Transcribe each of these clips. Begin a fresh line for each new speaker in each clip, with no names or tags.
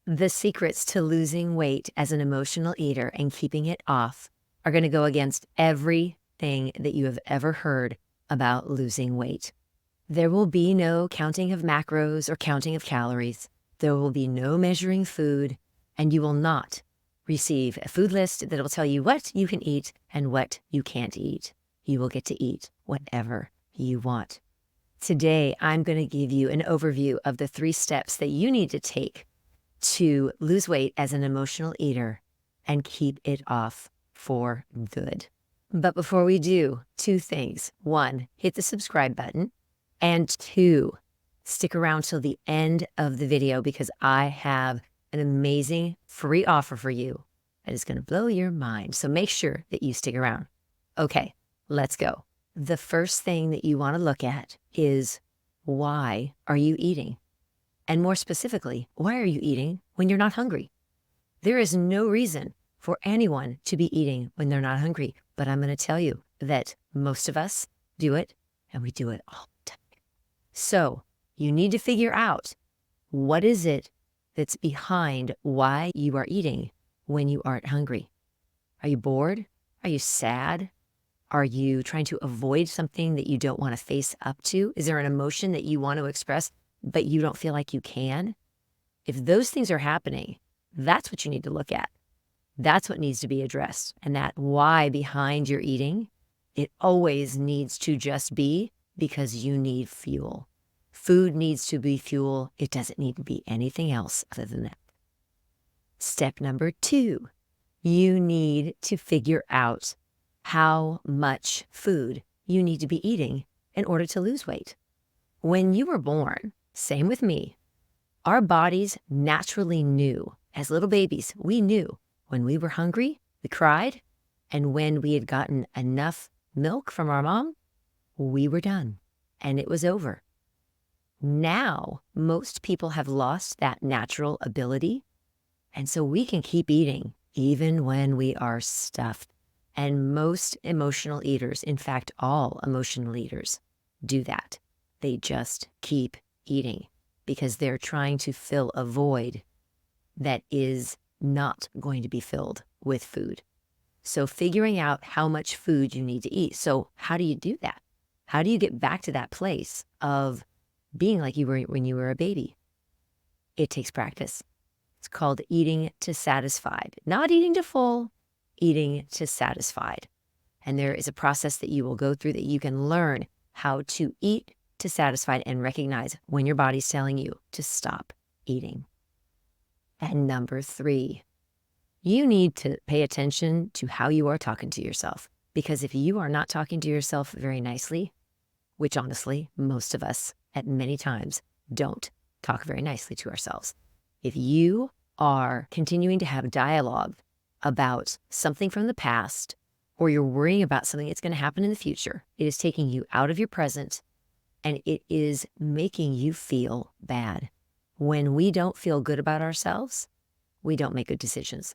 The secrets to losing weight as an emotional eater and keeping it off are going to go against everything that you have ever heard about losing weight. There will be no counting of macros or counting of calories. There will be no measuring food, and you will not receive a food list that will tell you what you can eat and what you can't eat. You will get to eat whatever you want. Today, I'm going to give you an overview of the 3 steps that you need to take to lose weight as an emotional eater and keep it off for good. But before we do, 2 things. 1, hit the subscribe button. And 2, stick around till the end of the video because I have an amazing free offer for you that is going to blow your mind. So make sure that you stick around. Okay, let's go. The first thing that you want to look at is, why are you eating? And more specifically, why are you eating when you're not hungry? There is no reason for anyone to be eating when they're not hungry. But I'm going to tell you that most of us do it, and we do it all the time. So you need to figure out, what is it that's behind why you are eating when you aren't hungry? Are you bored? Are you sad? Are you trying to avoid something that you don't want to face up to? Is there an emotion that you want to express, but you don't feel like you can? If those things are happening, that's what you need to look at. That's what needs to be addressed. And that why behind your eating, it always needs to just be because you need fuel. Food needs to be fuel. It doesn't need to be anything else other than that. Step number 2, you need to figure out how much food you need to be eating in order to lose weight. When you were born, same with me, our bodies naturally knew. As little babies, we knew when we were hungry, we cried, and when we had gotten enough milk from our mom, we were done, and it was over. Now, most people have lost that natural ability, and so we can keep eating even when we are stuffed. And most emotional eaters, in fact, all emotional eaters, do that. They just keep eating because they're trying to fill a void that is not going to be filled with food. So figuring out how much food you need to eat. So how do you do that? How do you get back to that place of being like you were when you were a baby? It takes practice. It's called eating to satisfied, not eating to full, eating to satisfied. And there is a process that you will go through that you can learn how to eat to satisfied and recognize when your body's telling you to stop eating. And number 3, you need to pay attention to how you are talking to yourself. Because if you are not talking to yourself very nicely, which honestly, most of us at many times don't talk very nicely to ourselves. If you are continuing to have dialogue about something from the past, or you're worrying about something that's going to happen in the future, it is taking you out of your present, and it is making you feel bad. When we don't feel good about ourselves, we don't make good decisions.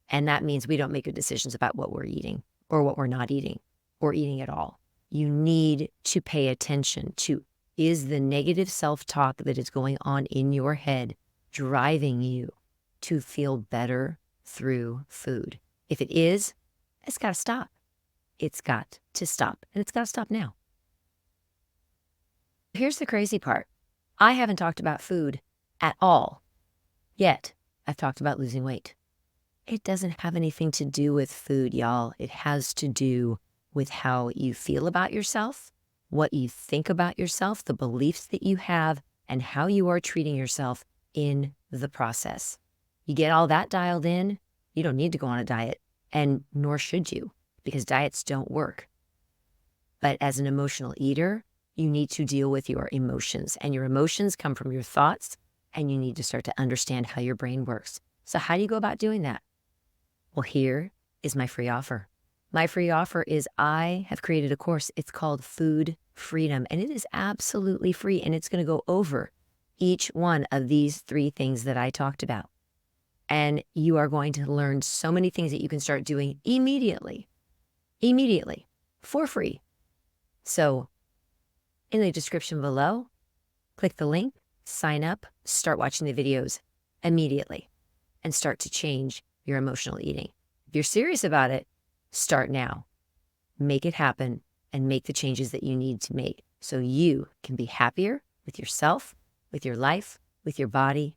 And that means we don't make good decisions about what we're eating or what we're not eating or eating at all. You need to pay attention to, is the negative self-talk that is going on in your head driving you to feel better through food? If it is, it's got to stop. It's got to stop, and it's got to stop now. Here's the crazy part. I haven't talked about food at all, yet I've talked about losing weight. It doesn't have anything to do with food, y'all. It has to do with how you feel about yourself, what you think about yourself, the beliefs that you have, and how you are treating yourself in the process. You get all that dialed in, you don't need to go on a diet, and nor should you, because diets don't work. But as an emotional eater, you need to deal with your emotions, and your emotions come from your thoughts, and you need to start to understand how your brain works. So how do you go about doing that? Well, here is my free offer. My free offer is I have created a course. It's called Food Freedom, and it is absolutely free, and it's going to go over each one of these 3 things that I talked about. And you are going to learn so many things that you can start doing immediately, for free. So in the description below, click the link, sign up, start watching the videos immediately and start to change your emotional eating. If you're serious about it, start now. Make it happen and make the changes that you need to make so you can be happier with yourself, with your life, with your body,